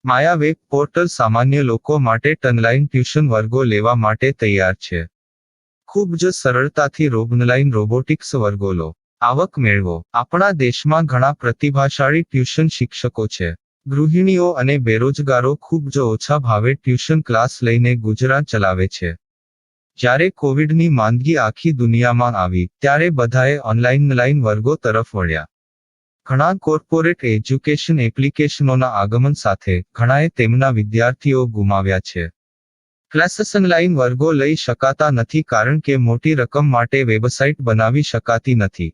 માયા web portal સામાન્ય લોકો માટે ઓનલાઈન ટ્યુશન વર્ગો લેવા માટે તૈયાર છે. ખૂબ જ સરળતાથી ઓનલાઈન રોબોટિક્સ વર્ગો લો, આવક મેળવો. આપણા દેશમાં ઘણા પ્રતિભાશાળી ટ્યુશન શિક્ષકો છે. ગૃહિણીઓ અને બેરોજગારો ખૂબ જ ઓછા ભાવે ટ્યુશન ક્લાસ લઈને ગુજરાન ચલાવે છે. જ્યારે કોવિડની માંદગી આખી દુનિયામાં આવી ત્યારે બધાએ ઓનલાઈન વર્ગો તરફ વળ્યા. ઘણા કોર્પોરેટ એજ્યુકેશન એપ્લિકેશનોના આગમન સાથે ઘણાએ તેમના વિદ્યાર્થીઓ ગુમાવ્યા છે. ક્લાસીસ ઓનલાઈન વર્ગો લઈ શકાતા નથી કારણ કે મોટી રકમ માટે વેબસાઇટ બનાવી શકાતી નથી.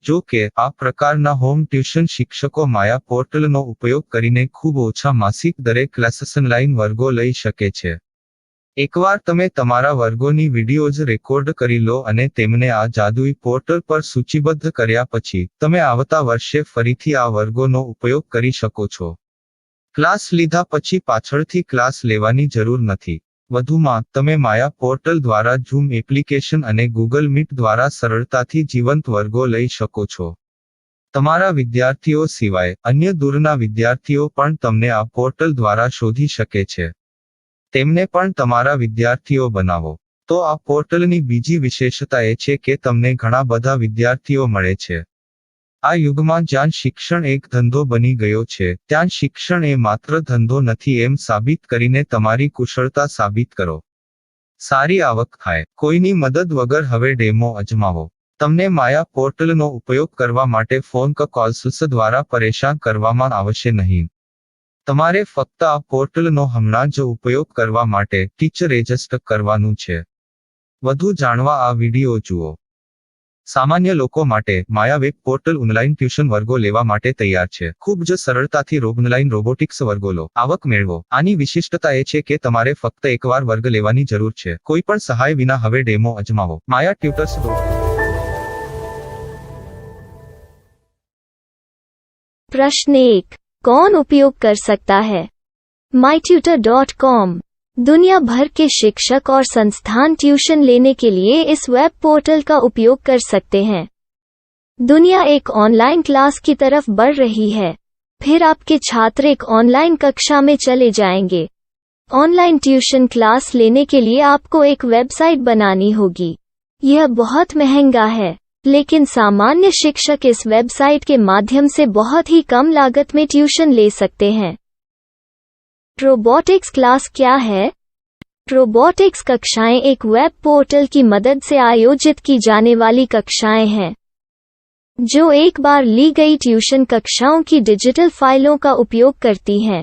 જો કે આ પ્રકારના હોમ ટ્યુશન શિક્ષકો માયા પોર્ટલનો ઉપયોગ કરીને ખૂબ ઓછા માસિક દરે ક્લાસીસ ઓનલાઈન વર્ગો લઈ શકે છે. એકવાર તમે તમારા વર્ગોની વિડીયોઝ રેકોર્ડ કરી લો અને તેમને આ જાદુઈ પોર્ટલ પર સૂચિબદ્ધ કર્યા પછી તમે આવતા વર્ષે ફરીથી આ વર્ગોનો ઉપયોગ કરી શકો છો. ક્લાસ લીધા પછી પાછળથી ક્લાસ લેવાની જરૂર નથી. વધુમાં તમે માયા પોર્ટલ દ્વારા ઝૂમ એપ્લિકેશન અને ગૂગલ મીટ દ્વારા સરળતાથી જીવંત વર્ગો લઈ શકો છો. તમારા વિદ્યાર્થીઓ સિવાય અન્ય દૂરના વિદ્યાર્થીઓ પણ તમને આ પોર્ટલ દ્વારા શોધી શકે છે. તેમને પણ તમારા વિદ્યાર્થીઓ બનાવો. તો આ પોર્ટલની બીજી વિશેષતા એ છે કે તમને ઘણા બધા વિદ્યાર્થીઓ મળે છે. આ યુગમાં જ્યાં શિક્ષણ એક ધંધો બની ગયો છે ત્યાં શિક્ષણ એ માત્ર ધંધો નથી એમ સાબિત કરીને તમારી કુશળતા સાબિત કરો. સારી આવક થાય. કોઈની મદદ વગર હવે ડેમો અજમાવો. તમને માયા પોર્ટલનો ઉપયોગ કરવા માટે ફોન કોલ્સ દ્વારા પરેશાન કરવામાં આવશે નહીં. તમારે ફક્ત આ પોર્ટલનો હમણાં જ ઉપયોગ કરવા માટે ટીચર રજિસ્ટર કરવાનું છે. વધુ જાણવા આ વિડિયો જુઓ. સામાન્ય લોકો માટે માયા વેબ પોર્ટલ ઓનલાઈન ટ્યુશન વર્ગો લેવા માટે તૈયાર છે. ખૂબ જ સરળતાથી ઓનલાઈન રોબોટિક્સ વર્ગો લો, આવક મેળવો. આની વિશિષ્ટતા એ છે કે તમારે ફક્ત એકવાર વર્ગ લેવાની જરૂર છે. કોઈ પણ સહાય વિના હવે ડેમો અજમાવો. માયા ટ્યુટર્સ. प्रश्न 1. कौन उपयोग कर सकता है? mytutor.com दुनिया भर के शिक्षक और संस्थान ट्यूशन लेने के लिए इस वेब पोर्टल का उपयोग कर सकते हैं. दुनिया एक ऑनलाइन क्लास की तरफ बढ़ रही है. फिर आपके छात्र एक ऑनलाइन कक्षा में चले जाएंगे. ऑनलाइन ट्यूशन क्लास लेने के लिए आपको एक वेबसाइट बनानी होगी. यह बहुत महंगा है, लेकिन सामान्य शिक्षक इस वेबसाइट के माध्यम से बहुत ही कम लागत में ट्यूशन ले सकते हैं. रोबोटिक्स क्लास क्या है? रोबोटिक्स कक्षाएं एक वेब पोर्टल की मदद से आयोजित की जाने वाली कक्षाएं हैं, जो एक बार ली गई ट्यूशन कक्षाओं की डिजिटल फाइलों का उपयोग करती हैं.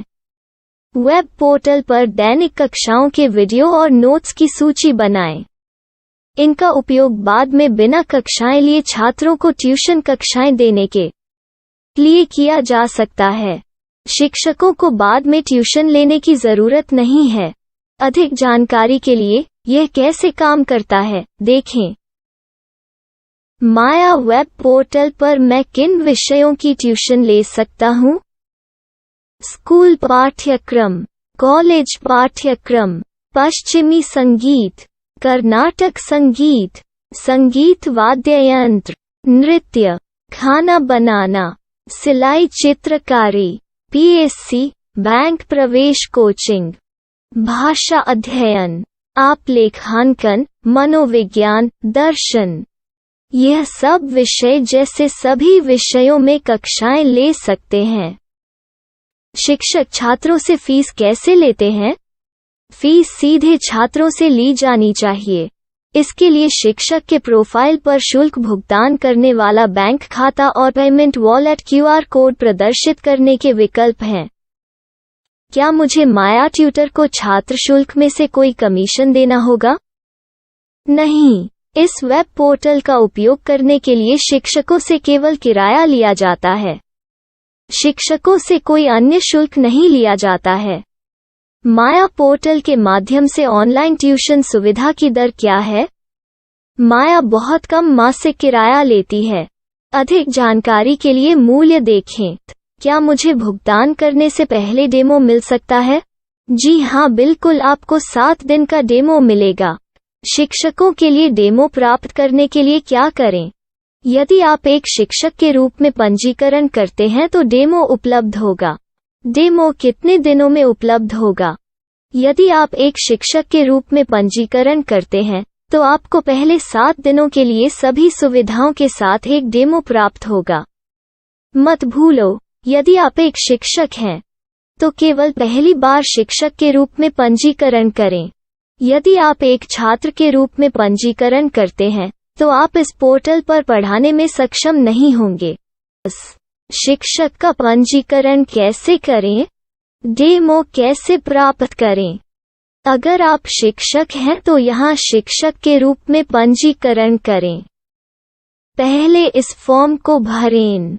वेब पोर्टल पर दैनिक कक्षाओं के वीडियो और नोट्स की सूची बनाएं. इनका उपयोग बाद में बिना कक्षाएं लिए छात्रों को ट्यूशन कक्षाएं देने के लिए किया जा सकता है. शिक्षकों को बाद में ट्यूशन लेने की जरूरत नहीं है. अधिक जानकारी के लिए यह कैसे काम करता है देखें. माया वेब पोर्टल पर मैं किन विषयों की ट्यूशन ले सकता हूँ? स्कूल पाठ्यक्रम, कॉलेज पाठ्यक्रम, पश्चिमी संगीत, कर्नाटक संगीत, संगीत वाद्य यंत्र, नृत्य, खाना बनाना, सिलाई चित्रकारी, पीएससी, बैंक प्रवेश कोचिंग, भाषा अध्ययन, आलेखांकन, मनोविज्ञान, दर्शन. यह सब विषय जैसे सभी विषयों में कक्षाएं ले सकते हैं. शिक्षक छात्रों से फीस कैसे लेते हैं? फीस सीधे छात्रों से ली जानी चाहिए. इसके लिए शिक्षक के प्रोफाइल पर शुल्क भुगतान करने वाला बैंक खाता और पेमेंट वॉलेट क्यूआर कोड प्रदर्शित करने के विकल्प हैं. क्या मुझे माया ट्यूटर को छात्र शुल्क में से कोई कमीशन देना होगा? नहीं. इस वेब पोर्टल का उपयोग करने के लिए शिक्षकों से केवल किराया लिया जाता है. शिक्षकों से कोई अन्य शुल्क नहीं लिया जाता है. माया पोर्टल के माध्यम से ऑनलाइन ट्यूशन सुविधा की दर क्या है? माया बहुत कम मासिक किराया लेती है. अधिक जानकारी के लिए मूल्य देखें. क्या मुझे भुगतान करने से पहले डेमो मिल सकता है? जी हाँ, बिल्कुल. आपको 7 दिन का डेमो मिलेगा. शिक्षकों के लिए डेमो प्राप्त करने के लिए क्या करें? यदि आप एक शिक्षक के रूप में पंजीकरण करते हैं तो डेमो उपलब्ध होगा. डेमो कितने दिनों में उपलब्ध होगा? यदि आप एक शिक्षक के रूप में पंजीकरण करते हैं, तो आपको पहले 7 दिनों के लिए सभी सुविधाओं के साथ एक डेमो प्राप्त होगा। मत भूलो, यदि आप एक शिक्षक हैं, तो केवल पहली बार शिक्षक के रूप में पंजीकरण करें। यदि आप एक छात्र के रूप में पंजीकरण करते हैं, तो आप इस पोर्टल पर पढ़ाने में सक्षम नहीं होंगे। शिक्षक का पंजीकरण कैसे करें? डेमो कैसे प्राप्त करें? अगर आप शिक्षक हैं तो यहाँ शिक्षक के रूप में पंजीकरण करें। पहले इस फॉर्म को भरें।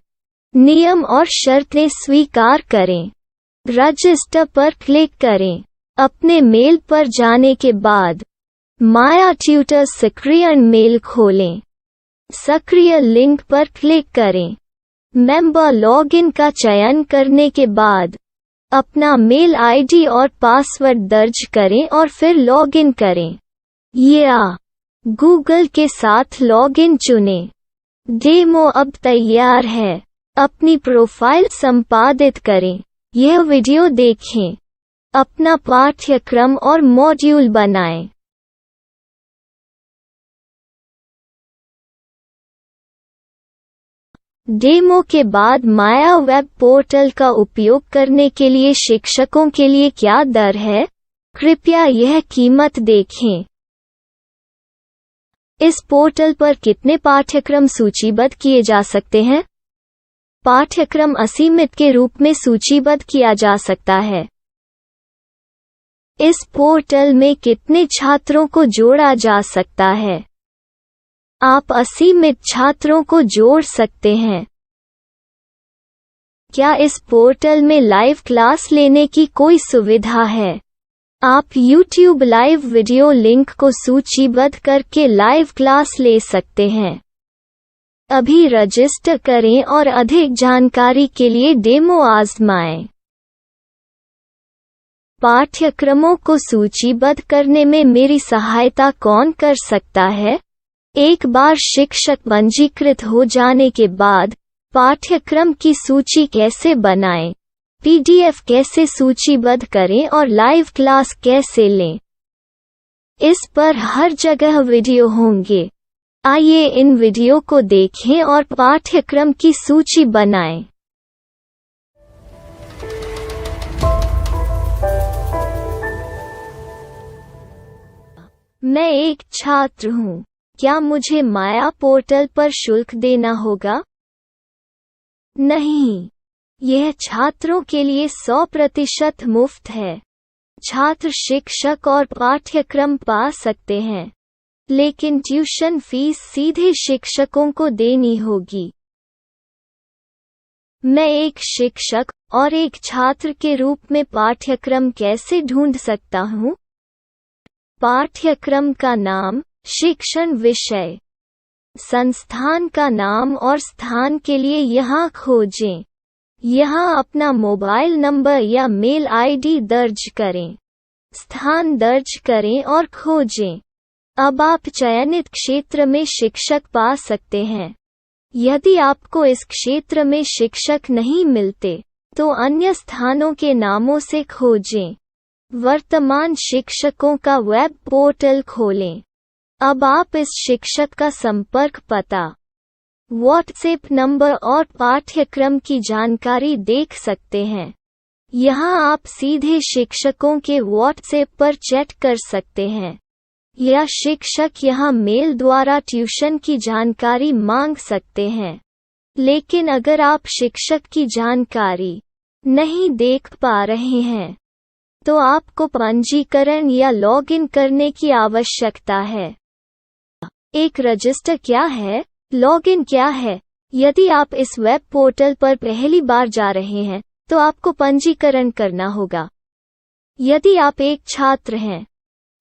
नियम और शर्तें स्वीकार करें। रजिस्टर पर क्लिक करें। अपने मेल पर जाने के बाद माया ट्यूटर सक्रिय मेल खोलें। सक्रिय लिंक पर क्लिक करें। मेंबर लॉगिन का चयन करने के बाद अपना मेल आईडी और पासवर्ड दर्ज करें और फिर लॉगिन करें या गूगल के साथ लॉगिन चुनें। डेमो अब तैयार है। अपनी प्रोफाइल संपादित करें। यह वीडियो देखें। अपना पाठ्यक्रम और मॉड्यूल बनाएं। डेमो के बाद माया वेब पोर्टल का उपयोग करने के लिए शिक्षकों के लिए क्या दर है? कृपया यह कीमत देखें। इस पोर्टल पर कितने पाठ्यक्रम सूचीबद्ध किए जा सकते हैं? पाठ्यक्रम असीमित के रूप में सूचीबद्ध किया जा सकता है। इस पोर्टल में कितने छात्रों को जोड़ा जा सकता है? आप असीमित छात्रों को जोड़ सकते हैं। क्या इस पोर्टल में लाइव क्लास लेने की कोई सुविधा है? आप YouTube लाइव वीडियो लिंक को सूचीबद्ध करके लाइव क्लास ले सकते हैं। अभी रजिस्टर करें और अधिक जानकारी के लिए डेमो आजमाएं। पाठ्यक्रमों को सूचीबद्ध करने में मेरी सहायता कौन कर सकता है? एक बार शिक्षक पंजीकृत हो जाने के बाद पाठ्यक्रम की सूची कैसे बनाएं, PDF कैसे सूचीबद्ध करें और लाइव क्लास कैसे लें, इस पर हर जगह वीडियो होंगे। आइए इन वीडियो को देखें और पाठ्यक्रम की सूची बनाएं। मैं एक छात्र हूँ। क्या मुझे माया पोर्टल पर शुल्क देना होगा? नहीं, यह छात्रों के लिए 100% मुफ्त है। छात्र शिक्षक और पाठ्यक्रम पा सकते हैं, लेकिन ट्यूशन फीस सीधे शिक्षकों को देनी होगी। मैं एक शिक्षक और एक छात्र के रूप में पाठ्यक्रम कैसे ढूंढ सकता हूँ? पाठ्यक्रम का नाम, शिक्षण विषय, संस्थान का नाम और स्थान के लिए यहाँ खोजें। यहाँ अपना मोबाइल नंबर या मेल आईडी दर्ज करें। स्थान दर्ज करें और खोजें। अब आप चयनित क्षेत्र में शिक्षक पा सकते हैं। यदि आपको इस क्षेत्र में शिक्षक नहीं मिलते, तो अन्य स्थानों के नामों से खोजें। वर्तमान शिक्षकों का वेब पोर्टल खोलें। अब आप इस शिक्षक का संपर्क पता, व्हाट्सएप नंबर और पाठ्यक्रम की जानकारी देख सकते हैं। यहाँ आप सीधे शिक्षकों के व्हाट्सएप पर चैट कर सकते हैं, या शिक्षक यहाँ मेल द्वारा ट्यूशन की जानकारी मांग सकते हैं। लेकिन अगर आप शिक्षक की जानकारी नहीं देख पा रहे हैं, तो आपको पंजीकरण या लॉगिन करने की आवश्यकता है। एक रजिस्टर क्या है? लॉगिन क्या है? यदि आप इस वेब पोर्टल पर पहली बार जा रहे हैं, तो आपको पंजीकरण करना होगा। यदि आप एक छात्र हैं,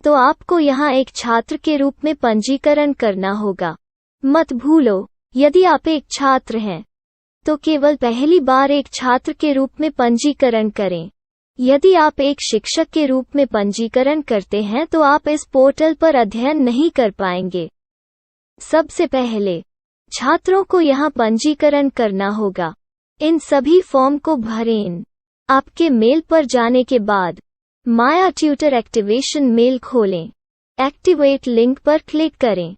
तो आपको यहाँ एक छात्र के रूप में पंजीकरण करना होगा। मत भूलो, यदि आप एक छात्र हैं, तो केवल पहली बार एक छात्र के रूप में पंजीकरण करें। यदि आप एक शिक्षक के रूप में पंजीकरण करते हैं तो आप इस पोर्टल पर अध्ययन नहीं कर पाएंगे। सबसे पहले छात्रों को यहाँ पंजीकरण करना होगा। इन सभी फॉर्म को भरें। आपके मेल पर जाने के बाद माया ट्यूटर एक्टिवेशन मेल खोलें। एक्टिवेट लिंक पर क्लिक करें।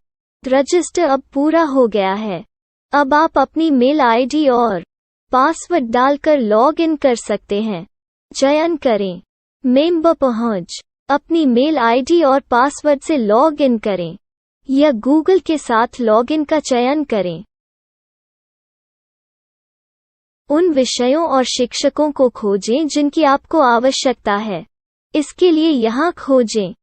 रजिस्टर अब पूरा हो गया है। अब आप अपनी मेल आईडी और पासवर्ड डालकर लॉग इन कर सकते हैं। चयन करें मेंबर पहुंच। अपनी मेल आईडी और पासवर्ड से लॉग इन करें या गूगल के साथ लॉग इन का चयन करें। उन विषयों और शिक्षकों को खोजें जिनकी आपको आवश्यकता है। इसके लिए यहाँ खोजें।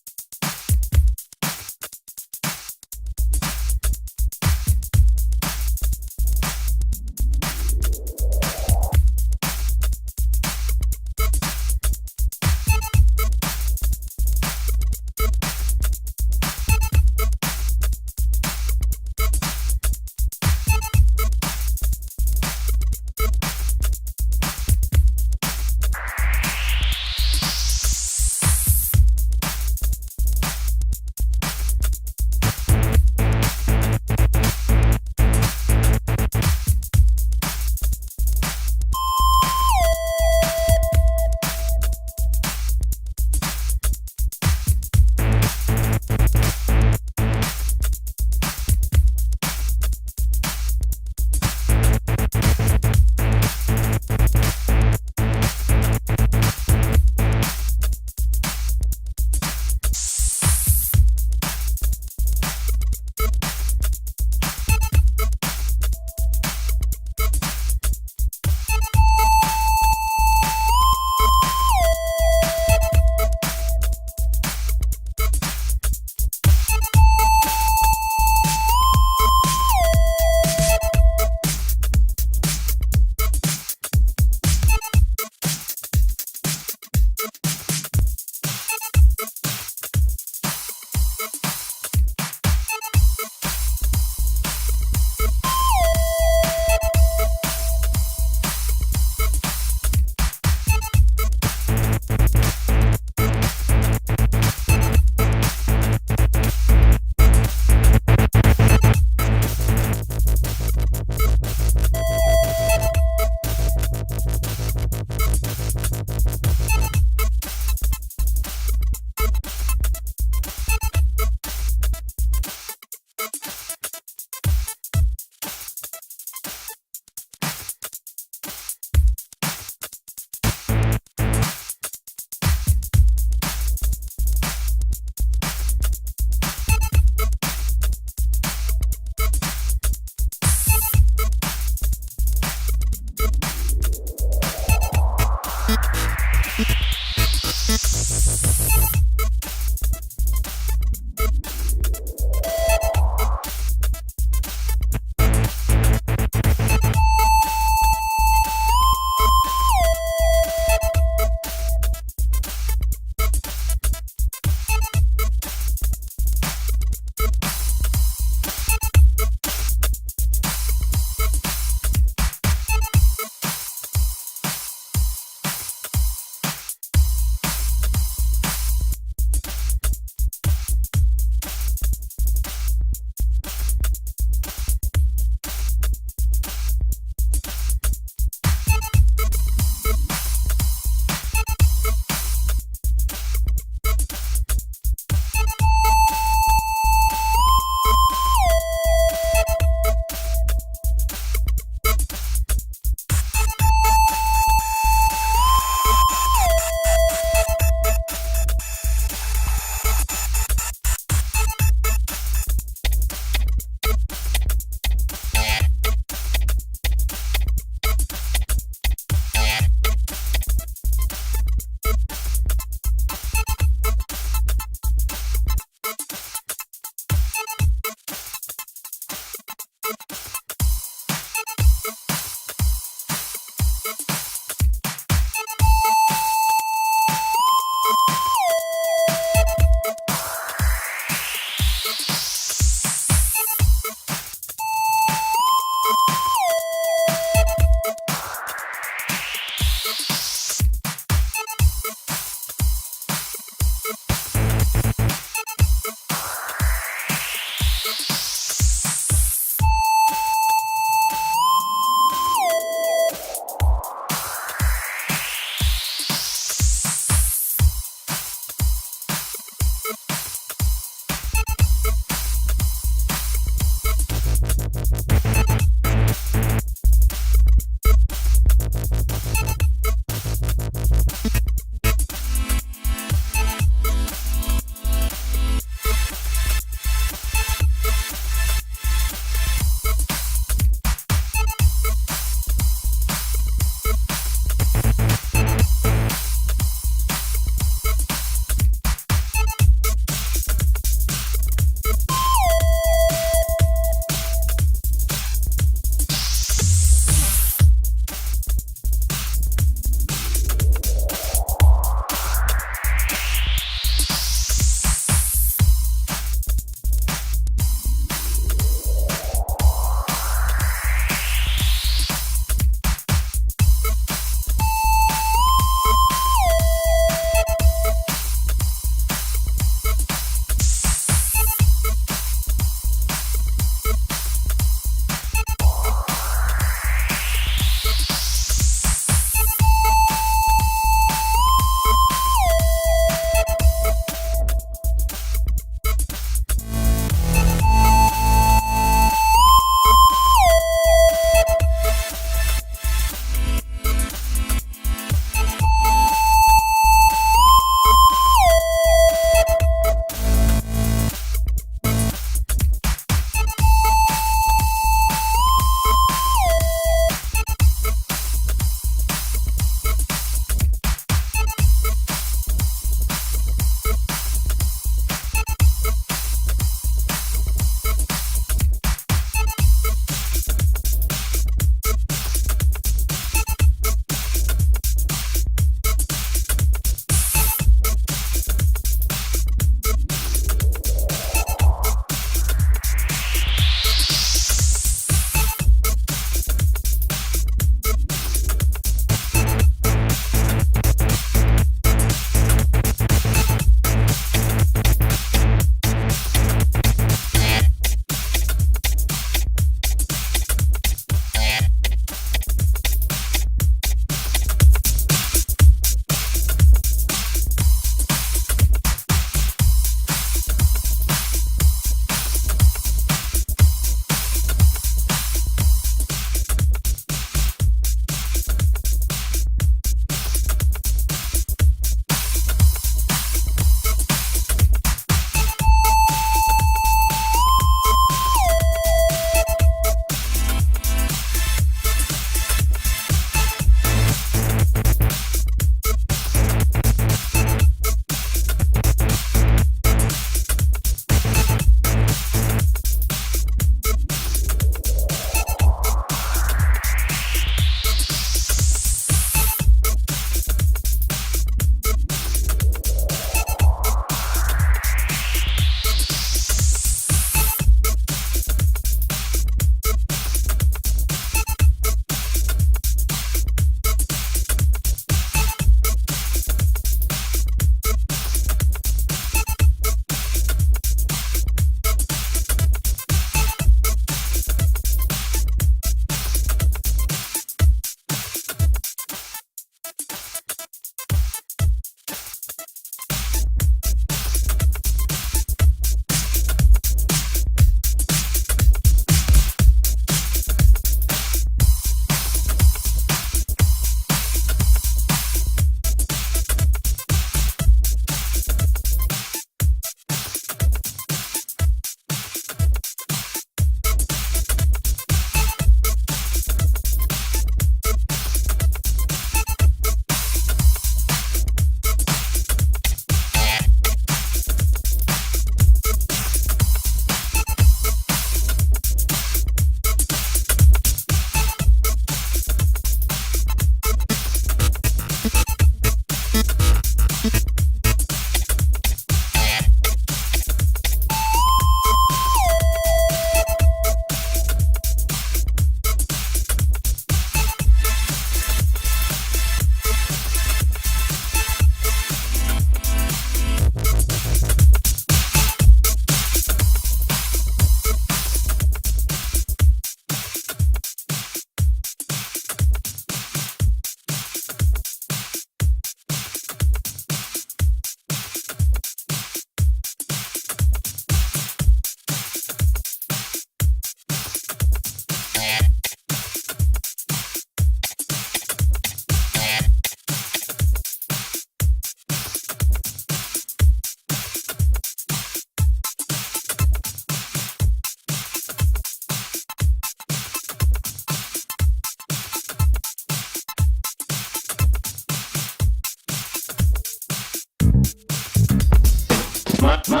My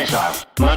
style. My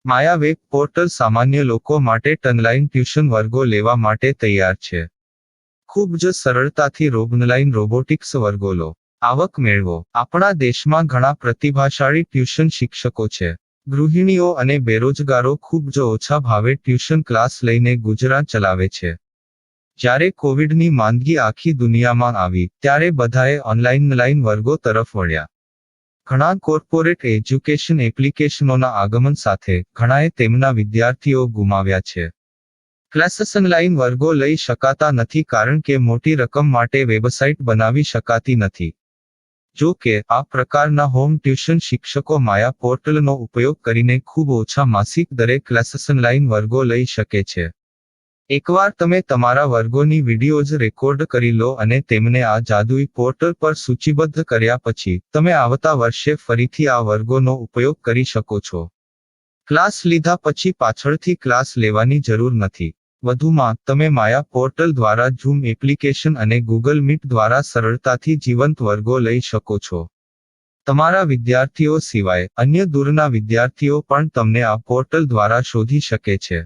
Maya web portal સામાન્ય લોકો માટે ઓનલાઈન ટ્યુશન વર્ગો લેવા માટે તૈયાર છે. ખૂબ જ સરળતાથી ઓનલાઈન રોબોટિક્સ વર્ગો લો. આવક મેળવો. આપણા દેશમાં ઘણા પ્રતિભાશાળી ટ્યુશન શિક્ષકો છે. ગૃહિણીઓ અને બેરોજગારો ખૂબ જ ઓછા ભાવે ટ્યુશન ક્લાસ લઈને ગુજરાન ચલાવે છે. જ્યારે કોવિડની માંદગી આખી દુનિયામાં આવી ત્યારે બધાએ ઓનલાઈન વર્ગો તરફ વળ્યા. ઘણા કોર્પોરેટ એજ્યુકેશન એપ્લિકેશનોના આગમન સાથે ઘણાએ તેમના વિદ્યાર્થીઓ ગુમાવ્યા છે. ક્લાસીસ ઓનલાઈન વર્ગો લઈ શકાતા નથી કારણ કે મોટી રકમ માટે વેબસાઇટ બનાવી શકાતી નથી. જો કે આ પ્રકારના હોમ ટ્યુશન શિક્ષકો માયા પોર્ટલનો ઉપયોગ કરીને ખૂબ ઓછા માસિક દરે ક્લાસીસ ઓનલાઈન વર્ગો લઈ શકે છે. એકવાર તમે તમારા વર્ગોની વિડીયોઝ રેકોર્ડ કરી લો અને તેમને આ જાદુઈ પોર્ટલ પર સૂચિબદ્ધ કર્યા પછી તમે આવતા વર્ષે ફરીથી આ વર્ગોનો ઉપયોગ કરી શકો છો. ક્લાસ લીધા પછી પાછળથી ક્લાસ લેવાની જરૂર નથી. વધુમાં તમે માયા પોર્ટલ દ્વારા ઝૂમ એપ્લિકેશન અને ગૂગલ મીટ દ્વારા સરળતાથી જીવંત વર્ગો લઈ શકો છો. તમારા વિદ્યાર્થીઓ સિવાય અન્ય દૂરના વિદ્યાર્થીઓ પણ તમને આ પોર્ટલ દ્વારા શોધી શકે છે.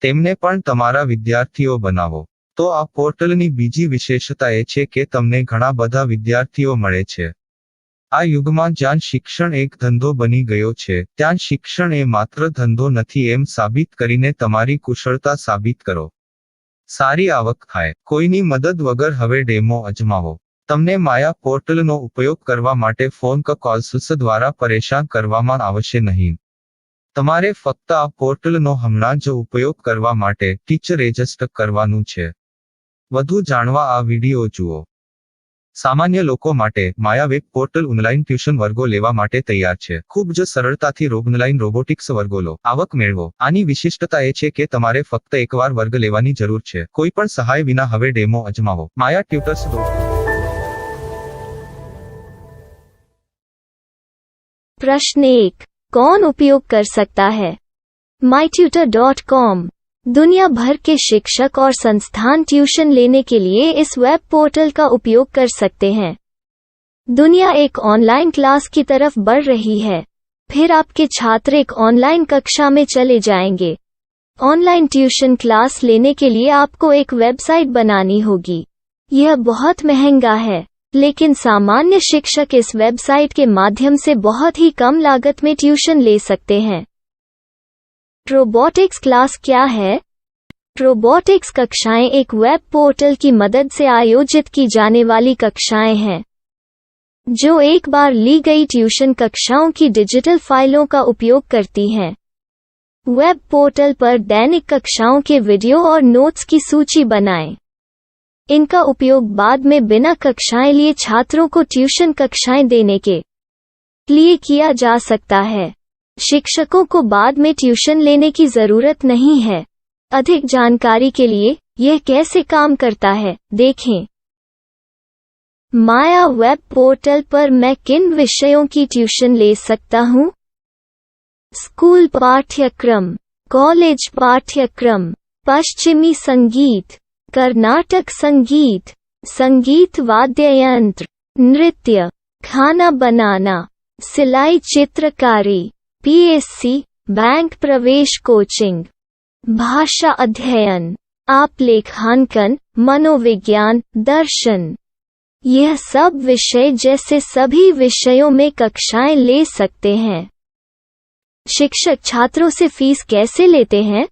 તેમને પણ તમારા વિદ્યાર્થીઓ બનાવો. તો આ પોર્ટલની બીજી વિશેષતા એ છે કે તમને ઘણા બધા વિદ્યાર્થીઓ મળે છે. આ યુગમાં જ્યાં શિક્ષણ એક ધંધો બની ગયો છે ત્યાં શિક્ષણ એ માત્ર ધંધો નથી એમ સાબિત કરીને તમારી કુશળતા સાબિત કરો. સારી આવક થાય. કોઈની મદદ વગર હવે ડેમો અજમાવો. તમને માયા પોર્ટલનો ઉપયોગ કરવા માટે ફોન કે કોલ્સ દ્વારા પરેશાન કરવામાં આવશે નહીં. તમારે ફક્ત આ પોર્ટલનો હમણાં જ ઉપયોગ કરવા માટે ટીચર રજિસ્ટર કરવાનું છે. વધુ જાણવા આ વિડિયો જુઓ. સામાન્ય લોકો માટે માયા વેબ પોર્ટલ ઓનલાઈન ટ્યુશન વર્ગો લેવા માટે તૈયાર છે. ખૂબ જ સરળતાથી ઓનલાઈન રોબોટિક્સ વર્ગો લો. આવક મેળવો. આની વિશિષ્ટતા એ છે કે તમારે ફક્ત એકવાર વર્ગ લેવાની જરૂર છે. કોઈ પણ સહાય વિના હવે ડેમો અજમાવો. માયા ટ્યુટર્સ. प्रश्न 1. कौन उपयोग कर सकता है? mytutor.com दुनिया भर के शिक्षक और संस्थान ट्यूशन लेने के लिए इस वेब पोर्टल का उपयोग कर सकते हैं. दुनिया एक ऑनलाइन क्लास की तरफ बढ़ रही है. फिर आपके छात्र एक ऑनलाइन कक्षा में चले जाएंगे. ऑनलाइन ट्यूशन क्लास लेने के लिए आपको एक वेबसाइट बनानी होगी. यह बहुत महंगा है, लेकिन सामान्य शिक्षक इस वेबसाइट के माध्यम से बहुत ही कम लागत में ट्यूशन ले सकते हैं. रोबोटिक्स क्लास क्या है? रोबोटिक्स कक्षाएं एक वेब पोर्टल की मदद से आयोजित की जाने वाली कक्षाएं हैं, जो एक बार ली गई ट्यूशन कक्षाओं की डिजिटल फाइलों का उपयोग करती हैं. वेब पोर्टल पर दैनिक कक्षाओं के वीडियो और नोट्स की सूची बनाएं. इनका उपयोग बाद में बिना कक्षाएं लिए छात्रों को ट्यूशन कक्षाएं देने के लिए किया जा सकता है। शिक्षकों को बाद में ट्यूशन लेने की जरूरत नहीं है। अधिक जानकारी के लिए यह कैसे काम करता है, देखें। माया वेब पोर्टल पर मैं किन विषयों की ट्यूशन ले सकता हूँ? स्कूल पाठ्यक्रम, कॉलेज पाठ्यक्रम, पश्चिमी संगीत, कर्नाटक संगीत, संगीत वाद्य यंत्र, नृत्य, खाना बनाना, सिलाई चित्रकारी, पीएससी, बैंक प्रवेश कोचिंग, भाषा अध्ययन, आप लेखांकन, मनोविज्ञान, दर्शन। यह सब विषय जैसे सभी विषयों में कक्षाएं ले सकते हैं। शिक्षक छात्रों से फीस कैसे लेते हैं?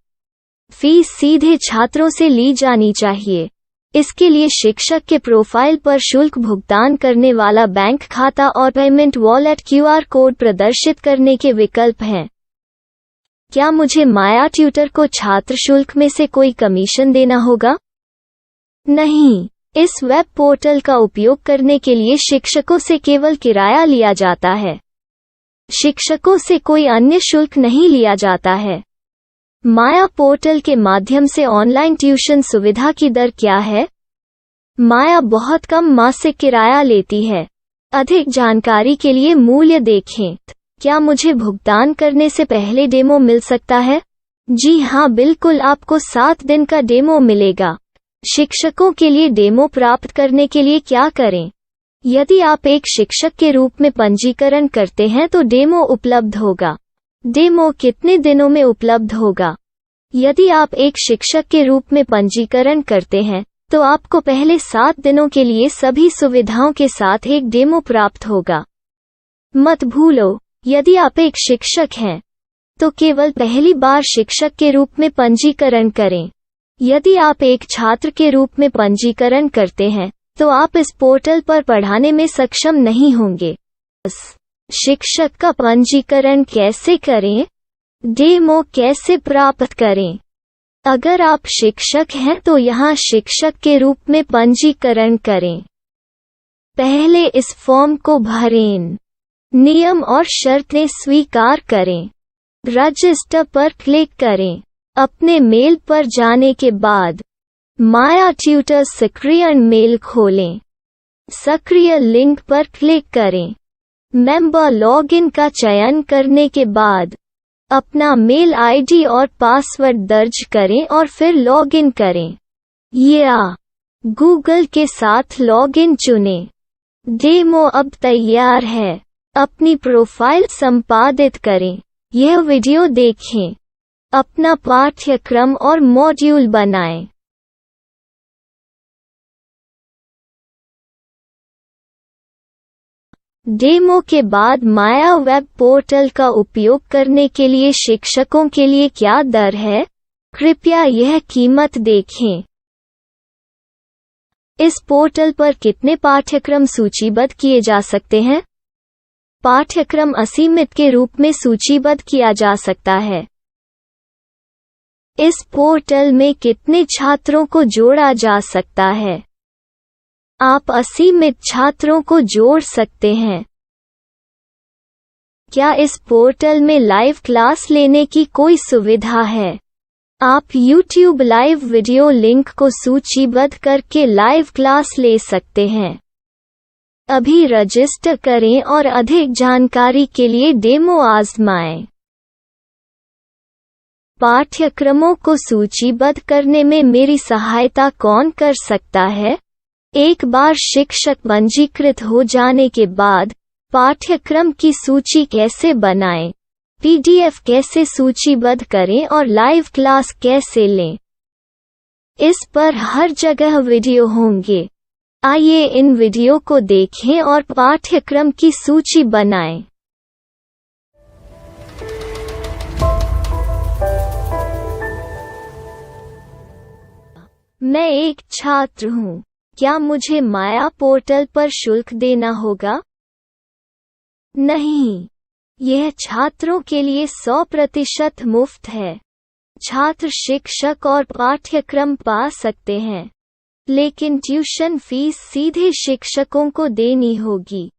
फीस सीधे छात्रों से ली जानी चाहिए। इसके लिए शिक्षक के प्रोफाइल पर शुल्क भुगतान करने वाला बैंक खाता और पेमेंट वॉलेट क्यूआर कोड प्रदर्शित करने के विकल्प हैं। क्या मुझे माया ट्यूटर को छात्र शुल्क में से कोई कमीशन देना होगा? नहीं, इस वेब पोर्टल का उपयोग करने के लिए शिक्षकों से केवल किराया लिया जाता है। शिक्षकों से कोई अन्य शुल्क नहीं लिया जाता है। माया पोर्टल के माध्यम से ऑनलाइन ट्यूशन सुविधा की दर क्या है? माया बहुत कम मासिक किराया लेती है। अधिक जानकारी के लिए मूल्य देखें। क्या मुझे भुगतान करने से पहले डेमो मिल सकता है? जी हाँ, बिल्कुल, आपको 7 दिन का डेमो मिलेगा। शिक्षकों के लिए डेमो प्राप्त करने के लिए क्या करें? यदि आप एक शिक्षक के रूप में पंजीकरण करते हैं तो डेमो उपलब्ध होगा। डेमो कितने दिनों में उपलब्ध होगा? यदि आप एक शिक्षक के रूप में पंजीकरण करते हैं तो आपको पहले 7 दिनों के लिए सभी सुविधाओं के साथ एक डेमो प्राप्त होगा। मत भूलो, यदि आप एक शिक्षक हैं तो केवल पहली बार शिक्षक के रूप में पंजीकरण करें। यदि आप एक छात्र के रूप में पंजीकरण करते हैं तो आप इस पोर्टल पर पढ़ाने में सक्षम नहीं होंगे। शिक्षक का पंजीकरण कैसे करें? डेमो कैसे प्राप्त करें? अगर आप शिक्षक हैं तो यहाँ शिक्षक के रूप में पंजीकरण करें। पहले इस फॉर्म को भरें। नियम और शर्तें स्वीकार करें। रजिस्टर पर क्लिक करें। अपने मेल पर जाने के बाद माया ट्यूटर सक्रिय मेल खोलें। सक्रिय लिंक पर क्लिक करें। मेंबर लॉगिन का चयन करने के बाद अपना मेल आईडी और पासवर्ड दर्ज करें और फिर लॉगिन करें या गूगल के साथ लॉगिन चुनें। डेमो अब तैयार है। अपनी प्रोफाइल संपादित करें। यह वीडियो देखें। अपना पाठ्यक्रम और मॉड्यूल बनाएं। डेमो के बाद माया वेब पोर्टल का उपयोग करने के लिए शिक्षकों के लिए क्या दर है? कृपया यह कीमत देखें। इस पोर्टल पर कितने पाठ्यक्रम सूचीबद्ध किए जा सकते हैं? पाठ्यक्रम असीमित के रूप में सूचीबद्ध किया जा सकता है। इस पोर्टल में कितने छात्रों को जोड़ा जा सकता है? आप असीमित छात्रों को जोड़ सकते हैं। क्या इस पोर्टल में लाइव क्लास लेने की कोई सुविधा है? आप YouTube लाइव वीडियो लिंक को सूचीबद्ध करके लाइव क्लास ले सकते हैं। अभी रजिस्टर करें और अधिक जानकारी के लिए डेमो आजमाएं। पाठ्यक्रमों को सूचीबद्ध करने में मेरी सहायता कौन कर सकता है? एक बार शिक्षक पंजीकृत हो जाने के बाद पाठ्यक्रम की सूची कैसे बनाएं, PDF कैसे सूचीबद्ध करें और लाइव क्लास कैसे लें, इस पर हर जगह वीडियो होंगे। आइए इन वीडियो को देखें और पाठ्यक्रम की सूची बनाएं। मैं एक छात्र हूँ। क्या मुझे माया पोर्टल पर शुल्क देना होगा? नहीं, यह छात्रों के लिए 100% मुफ्त है। छात्र शिक्षक और पाठ्यक्रम पा सकते हैं, लेकिन ट्यूशन फीस सीधे शिक्षकों को देनी होगी।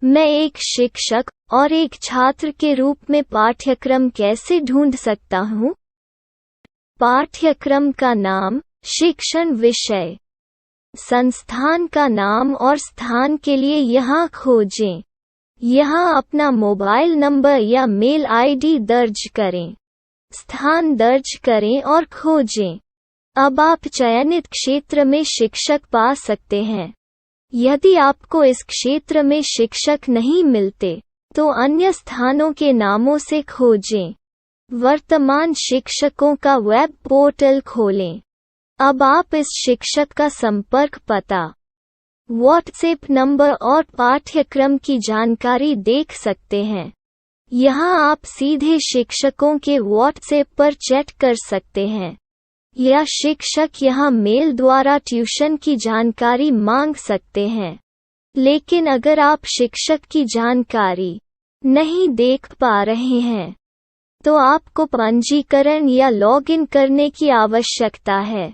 मैं एक शिक्षक और एक छात्र के रूप में पाठ्यक्रम कैसे ढूंढ सकता हूँ? पाठ्यक्रम का नाम, शिक्षण विषय, संस्थान का नाम और स्थान के लिए यहाँ खोजें। यहाँ अपना मोबाइल नंबर या मेल आईडी दर्ज करें। स्थान दर्ज करें और खोजें। अब आप चयनित क्षेत्र में शिक्षक पा सकते हैं। यदि आपको इस क्षेत्र में शिक्षक नहीं मिलते, तो अन्य स्थानों के नामों से खोजें। वर्तमान शिक्षकों का वेब पोर्टल खोलें। अब आप इस शिक्षक का संपर्क पता, व्हाट्सएप नंबर और पाठ्यक्रम की जानकारी देख सकते हैं। यहाँ आप सीधे शिक्षकों के व्हाट्सएप पर चैट कर सकते हैं, या शिक्षक यहाँ मेल द्वारा ट्यूशन की जानकारी मांग सकते हैं। लेकिन अगर आप शिक्षक की जानकारी नहीं देख पा रहे हैं, तो आपको पंजीकरण या लॉगिन करने की आवश्यकता है।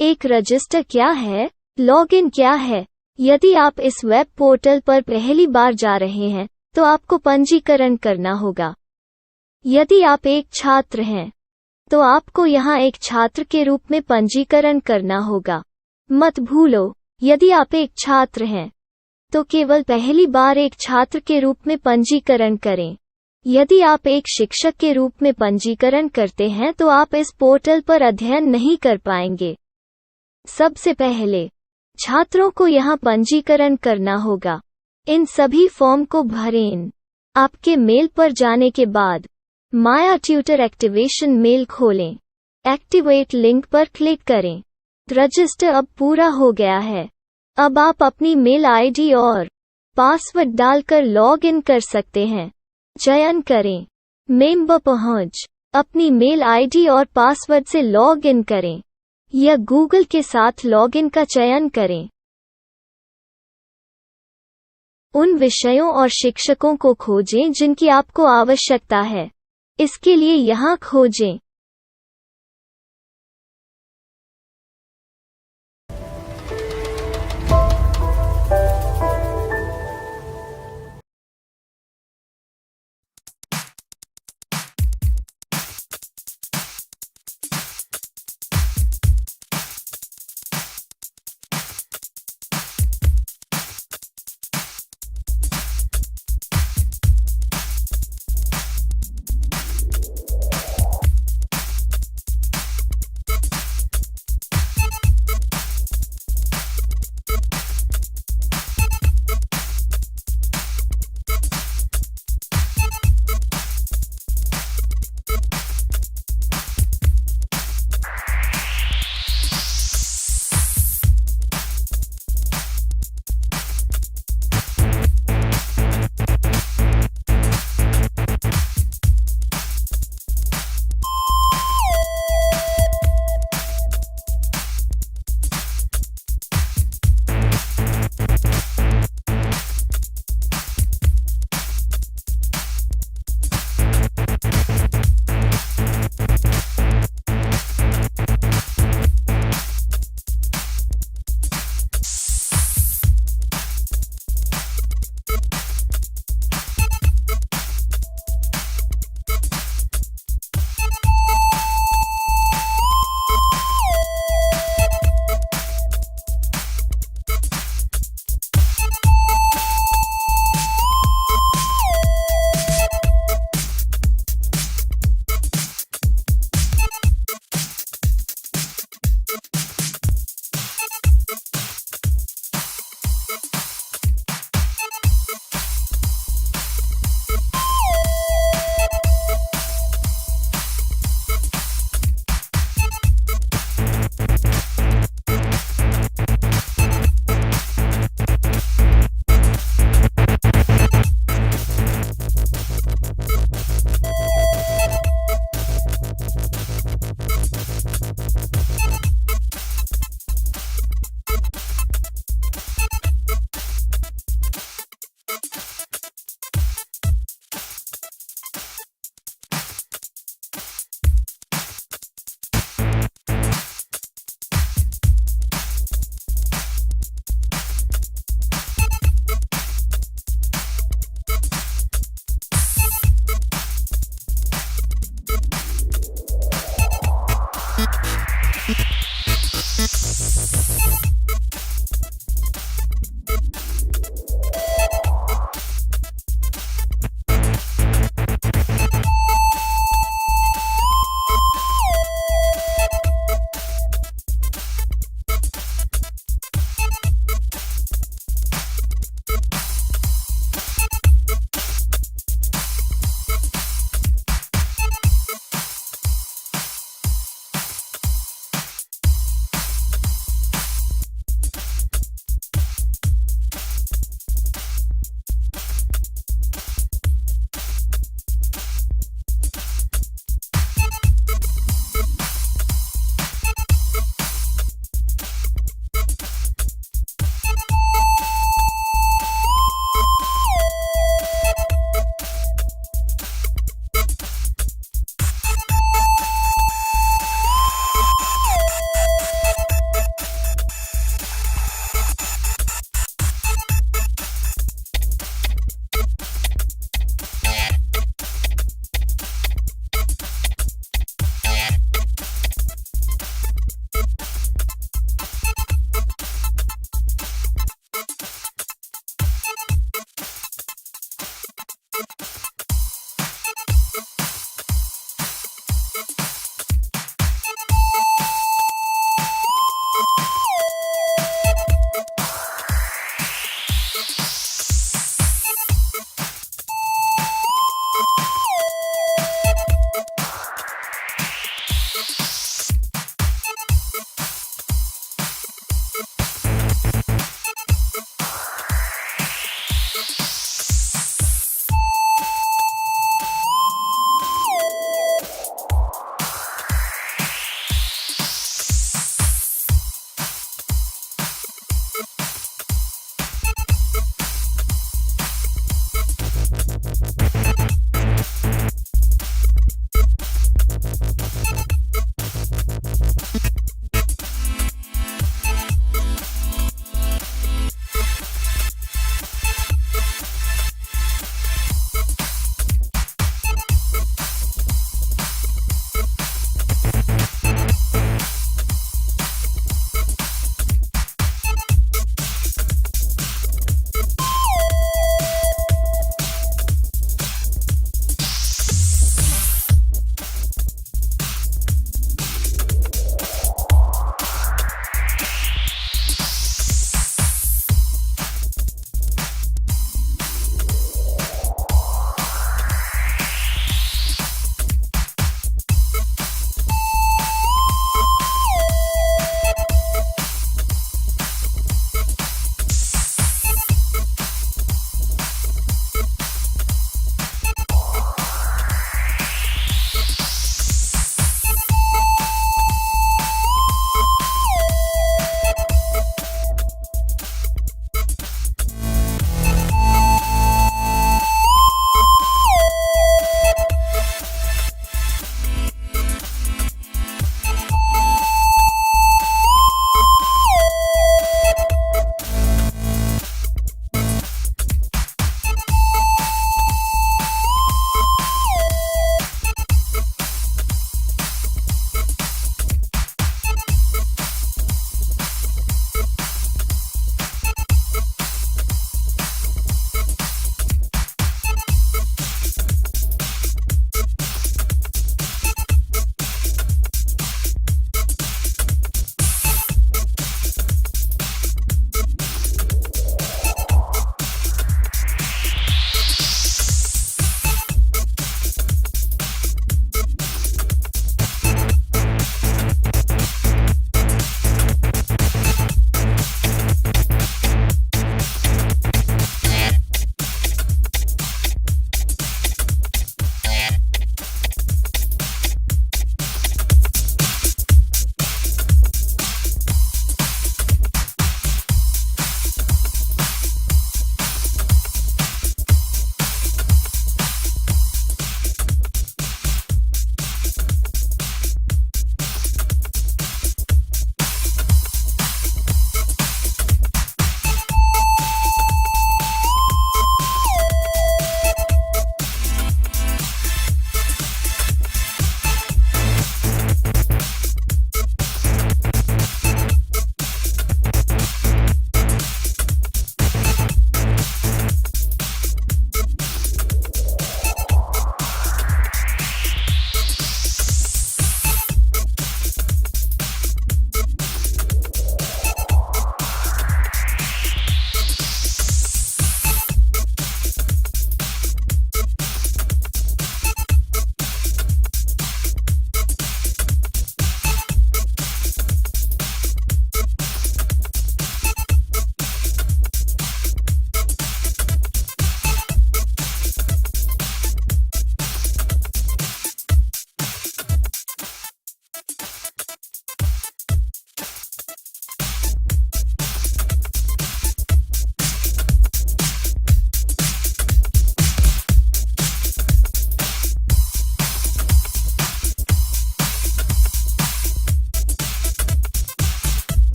एक रजिस्टर क्या है? लॉगिन क्या है? यदि आप इस वेब पोर्टल पर पहली बार जा रहे हैं, तो आपको पंजीकरण करना होगा। यदि आप एक छात्र हैं, तो आपको यहाँ एक छात्र के रूप में पंजीकरण करना होगा। मत भूलो, यदि आप एक छात्र हैं, तो केवल पहली बार एक छात्र के रूप में पंजीकरण करें। यदि आप एक शिक्षक के रूप में पंजीकरण करते हैं, तो आप इस पोर्टल पर अध्ययन नहीं कर पाएंगे। सबसे पहले छात्रों को यहाँ पंजीकरण करना होगा। इन सभी फॉर्म को भरें। आपके मेल पर जाने के बाद माया ट्यूटर एक्टिवेशन मेल खोलें। एक्टिवेट लिंक पर क्लिक करें। रजिस्टर अब पूरा हो गया है। अब आप अपनी मेल आईडी और पासवर्ड डालकर लॉग इन कर सकते हैं। चयन करें मेंबर पहुंच। अपनी मेल आईडी और पासवर्ड से लॉग इन करें, या गूगल के साथ लॉगिन का चयन करें। उन विषयों और शिक्षकों को खोजें जिनकी आपको आवश्यकता है। इसके लिए यहाँ खोजें।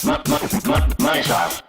myself. Myself.